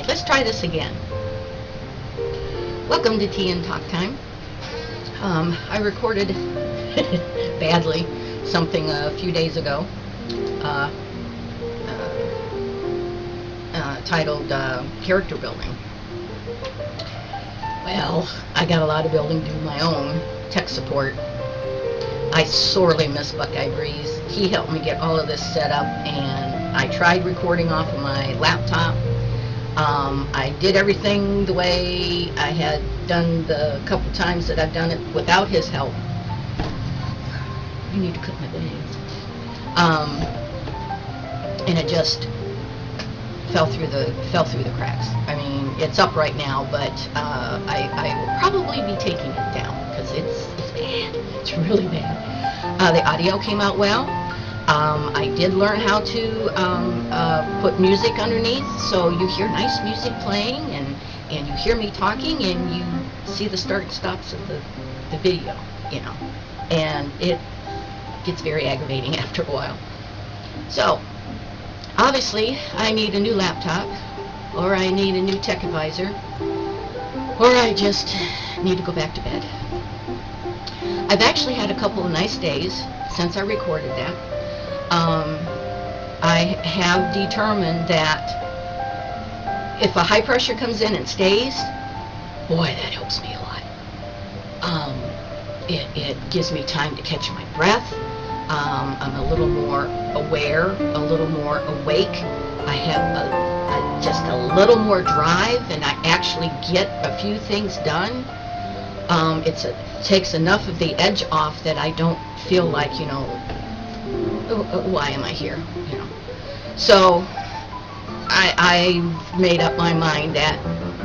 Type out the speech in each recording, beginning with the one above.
let's try this again. Welcome to Tea and Talk Time. I recorded badly something a few days ago titled Character Building. Well, I got a lot of building to do my own, tech support. I sorely miss Buckeye Breeze. He helped me get all of this set up, and I tried recording off of my laptop. I did everything the way I had done the couple times that I've done it without his help. I need to cut my bangs. And it just fell through the cracks. I mean, it's up right now, but I will probably be taking it down because it's bad. It's really bad. The audio came out well. I did learn how to put music underneath, so you hear nice music playing, and you hear me talking, and you see the start and stops of the video, you know, and it gets very aggravating after a while. So obviously I need a new laptop, or I need a new tech advisor, or I just need to go back to bed. I've actually had a couple of nice days since I recorded that. I have determined that if a high pressure comes in and stays, boy, that helps me a lot. It gives me time to catch my breath. I'm a little more aware, a little more awake. I have just a little more drive, and I actually get a few things done. It takes enough of the edge off that I don't feel like, you know, why am I here? You know. So I made up my mind that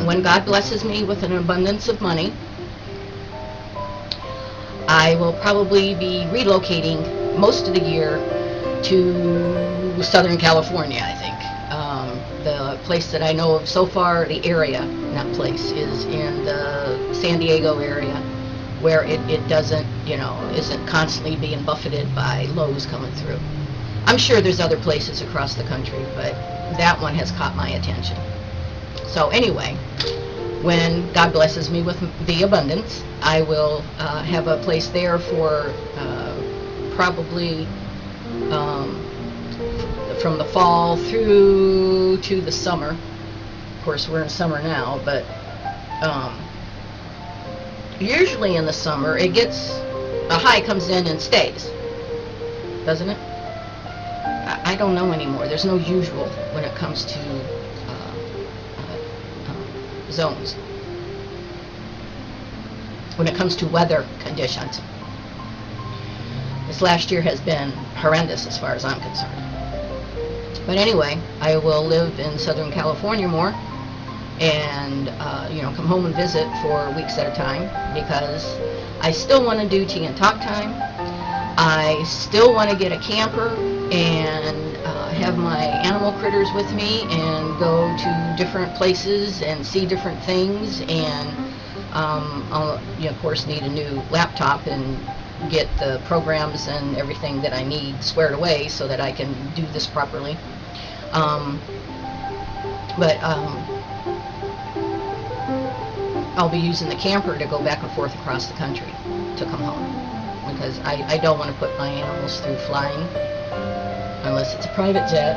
when God blesses me with an abundance of money, I will probably be relocating most of the year to Southern California, I think. The place that I know of so far, the area, not place, is in the San Diego area, where it doesn't, you know, isn't constantly being buffeted by lows coming through. I'm sure there's other places across the country, but that one has caught my attention. So anyway, when God blesses me with the abundance, I will have a place there for probably from the fall through to the summer. Of course, we're in summer now, but usually in the summer, it gets, a high comes in and stays, doesn't it? I don't know anymore. There's no usual when it comes to zones. When it comes to weather conditions. This last year has been horrendous as far as I'm concerned. But anyway, I will live in Southern California more, and you know, come home and visit for weeks at a time, because I still want to do Tea and Talk Time. I still want to get a camper and have my animal critters with me and go to different places and see different things, and I'll, you know, of course, need a new laptop and get the programs and everything that I need squared away so that I can do this properly. I'll be using the camper to go back and forth across the country to come home, because I don't want to put my animals through flying unless it's a private jet.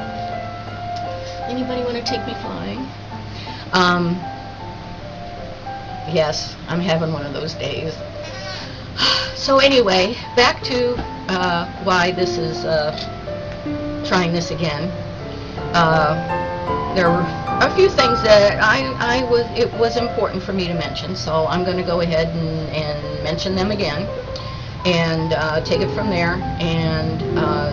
Anybody want to take me flying? Yes, I'm having one of those days. So anyway, back to why this is trying this again. There were a few things that it was important for me to mention, so I'm going to go ahead and mention them again, and take it from there. And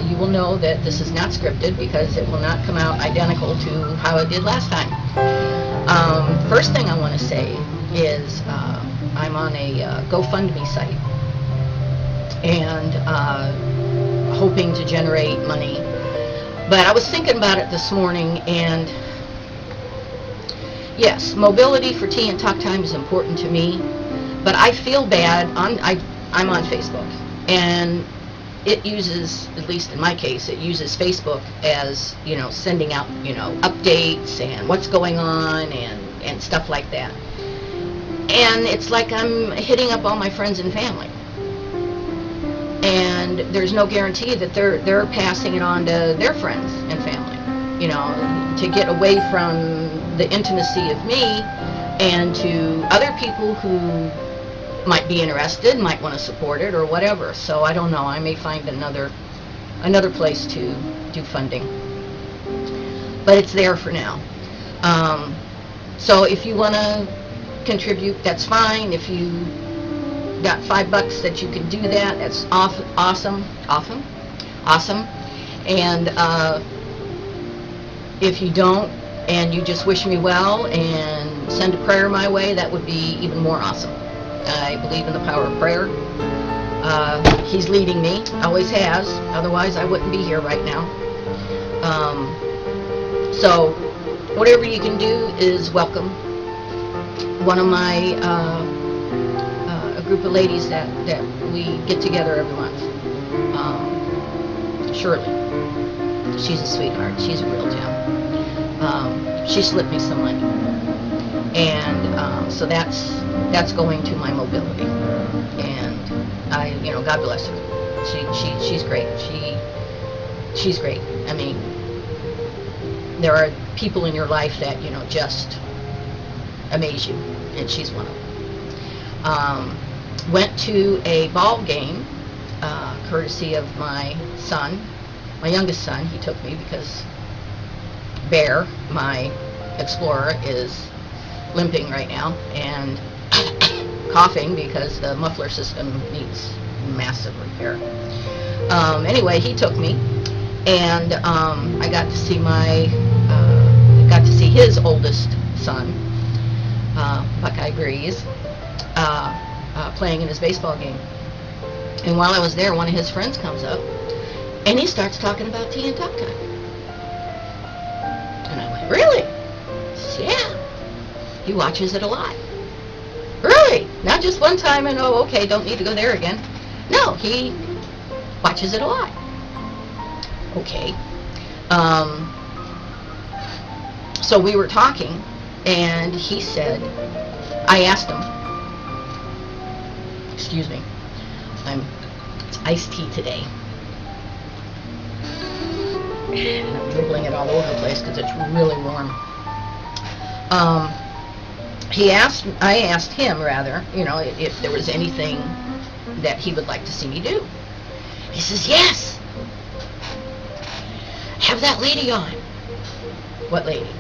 you will know that this is not scripted, because it will not come out identical to how it did last time. First thing I want to say is I'm on a GoFundMe site, and hoping to generate money. But I was thinking about it this morning, and yes, mobility for Tea and Talk Time is important to me, but I feel bad. I'm on Facebook, and it uses, at least in my case, it uses Facebook as, sending out, updates and what's going on and stuff like that. And it's like I'm hitting up all my friends and family. And there's no guarantee that they're passing it on to their friends and family, to get away from the intimacy of me and to other people who might be interested, might want to support it or whatever. So I don't know, I may find another place to do funding. But it's there for now. So if you want to contribute, that's fine. If you got $5 that you can do that, that's awesome. And if you don't, and you just wish me well and send a prayer my way, that would be even more awesome. I believe in the power of prayer. He's leading me, always has, otherwise I wouldn't be here right now. So whatever you can do is welcome. One of my a group of ladies that we get together every month, Shirley, she's a sweetheart, she's a real gem. She slipped me some money, and so that's going to my mobility, and God bless her. She's great. She's great. I mean, there are people in your life that just amaze you, and she's one of them. Went to a ball game, courtesy of my son, my youngest son. He took me because Bear, my Explorer, is limping right now and coughing because the muffler system needs massive repair. Anyway, he took me, and I got to see his oldest son, Buckeye Breeze, playing in his baseball game. And while I was there, one of his friends comes up, and he starts talking about tea and talk time. And I went, really? Yeah. He watches it a lot. Really? Not just one time and, oh, okay, don't need to go there again. No, he watches it a lot. Okay. So we were talking, and he said, I asked him, excuse me, it's iced tea today. And I'm dribbling it all over the place because it's really warm. I asked him, rather, if there was anything that he would like to see me do. He says, yes. Have that lady on. What lady?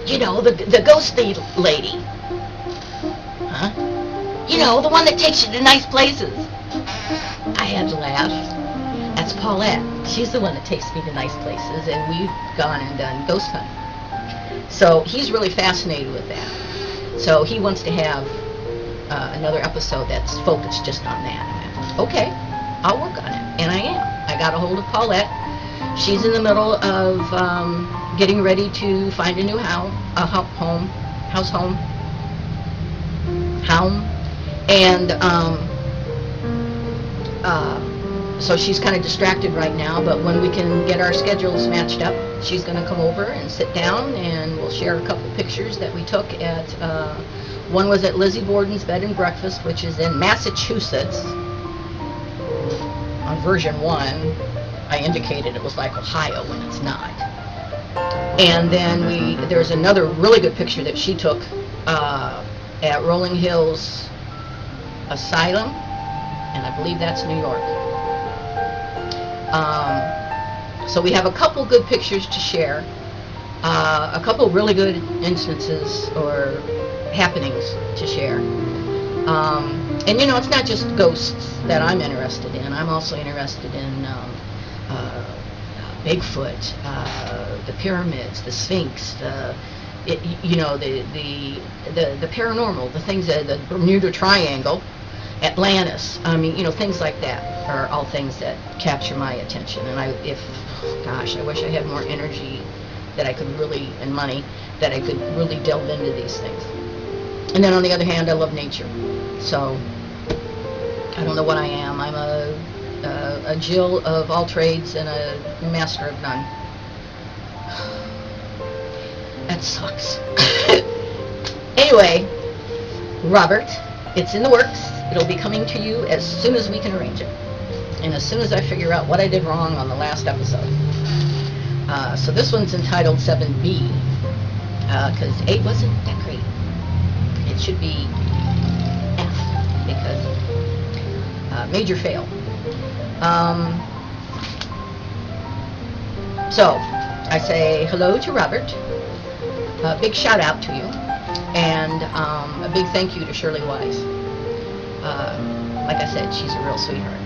The ghosty lady. Huh? The one that takes you to nice places. I had to laugh. That's Paulette. She's the one that takes me to nice places, and we've gone and done ghost hunting. So he's really fascinated with that. So he wants to have another episode that's focused just on that. And I went, okay, I'll work on it. And I am. I got a hold of Paulette. She's in the middle of getting ready to find a new home. And so she's kind of distracted right now, but when we can get our schedules matched up, she's going to come over and sit down, and we'll share a couple pictures that we took at, one was at Lizzie Borden's Bed and Breakfast, which is in Massachusetts. On version 1, I indicated it was like Ohio when it's not. And then there's another really good picture that she took at Rolling Hills Asylum, and I believe that's New York. So we have a couple good pictures to share, a couple really good instances or happenings to share. And it's not just ghosts that I'm interested in. I'm also interested in Bigfoot, the pyramids, the Sphinx, the paranormal, the things that the Bermuda Triangle, Atlantis. I mean, things like that are all things that capture my attention. And I wish I had more energy that I could really, and money, that I could really delve into these things. And then on the other hand, I love nature. So I don't know what I am. I'm a a Jill of all trades and a master of none. That sucks. Anyway, Robert, it's in the works. It'll be coming to you as soon as we can arrange it. And as soon as I figure out what I did wrong on the last episode. So this one's entitled 7B, because 8 wasn't that great. It should be F, because major fail. So, I say hello to Robert. Big shout out to you. And a big thank you to Shirley Wise. Like I said, she's a real sweetheart.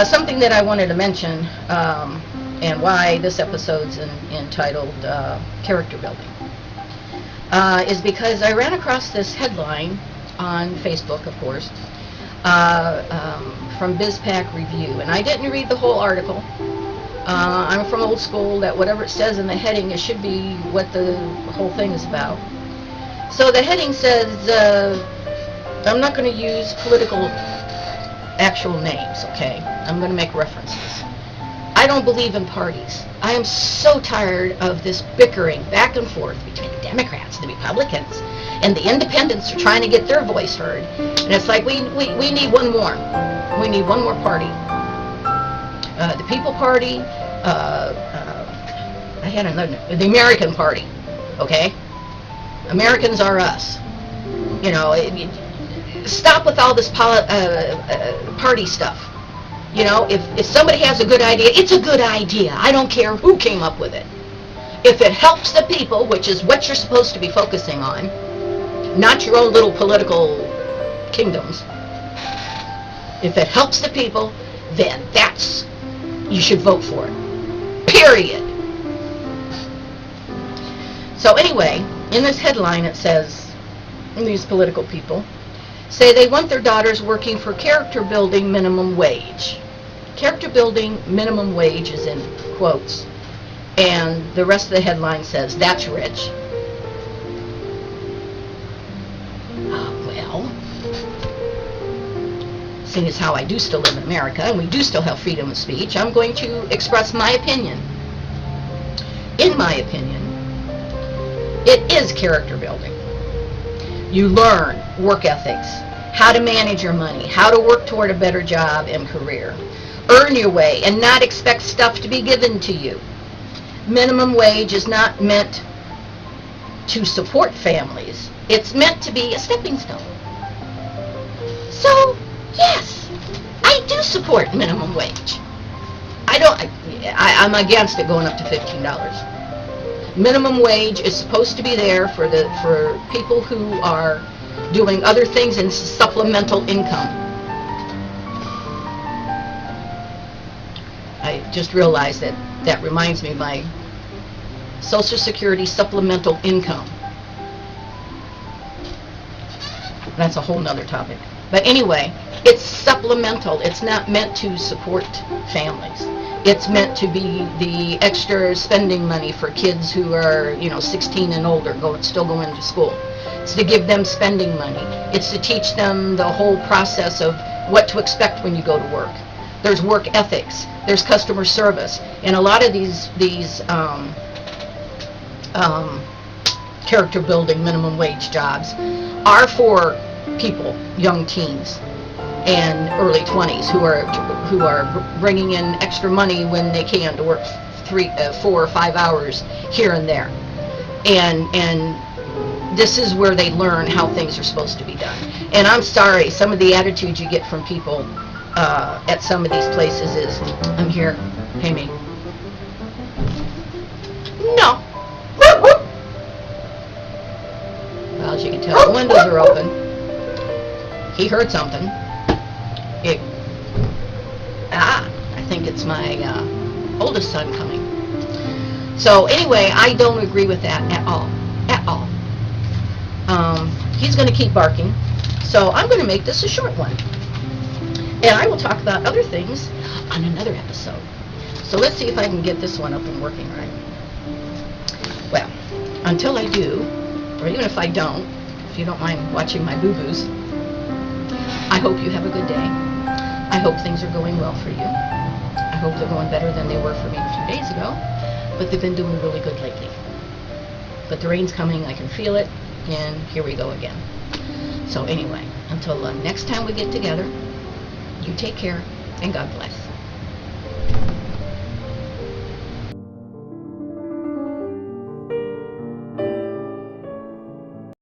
Something that I wanted to mention, and why this episode's entitled Character Building, is because I ran across this headline on Facebook, of course, from BizPack Review, and I didn't read the whole article. I'm from old school that whatever it says in the heading, it should be what the whole thing is about. So the heading says, I'm not going to use political actual names, okay? I'm going to make references. I don't believe in parties. I am so tired of this bickering back and forth between the Democrats and the Republicans, and the independents are trying to get their voice heard. And it's like, we need one more. We need one more party. The People Party, I had another, the American Party, okay? Americans are us. You know, stop with all this party stuff. You know, if somebody has a good idea, it's a good idea. I don't care who came up with it. If it helps the people, which is what you're supposed to be focusing on, not your own little political kingdoms. If it helps the people, then you should vote for it. Period. So anyway, in this headline it says, these political people say they want their daughters working for character building minimum wage. Character building minimum wage is in quotes. And the rest of the headline says, that's rich. Well, seeing as how I do still live in America, and we do still have freedom of speech, I'm going to express my opinion. In my opinion, it is character building. You learn work ethics, how to manage your money, how to work toward a better job and career. Earn your way and not expect stuff to be given to you. Minimum wage is not meant to support families. It's meant to be a stepping stone. So, yes, I do support minimum wage. I'm against it going up to $15. Minimum wage is supposed to be there for people who are doing other things in supplemental income. I just realized that reminds me of my Social Security supplemental income. That's a whole nother topic. But anyway, it's supplemental. It's not meant to support families. It's meant to be the extra spending money for kids who are, 16 and older, still going to school. It's to give them spending money. It's to teach them the whole process of what to expect when you go to work. There's work ethics. There's customer service. And a lot of these character building minimum wage jobs are for people, young teens and early 20s who are bringing in extra money when they can to work 4 or 5 hours here and there, and this is where they learn how things are supposed to be done. And I'm sorry, some of the attitudes you get from people at some of these places is, I'm here, pay me. No. Well, as you can tell, the windows are open. He heard something. I think it's my oldest son coming. So anyway, I don't agree with that at all. At all. He's going to keep barking. So I'm going to make this a short one. And I will talk about other things on another episode. So let's see if I can get this one up and working right. Well, until I do, or even if I don't, if you don't mind watching my boo-boos, I hope you have a good day. I hope things are going well for you. I hope they're going better than they were for me a few days ago, but they've been doing really good lately. But the rain's coming, I can feel it, and here we go again. So anyway, until next time we get together, you take care, and God bless.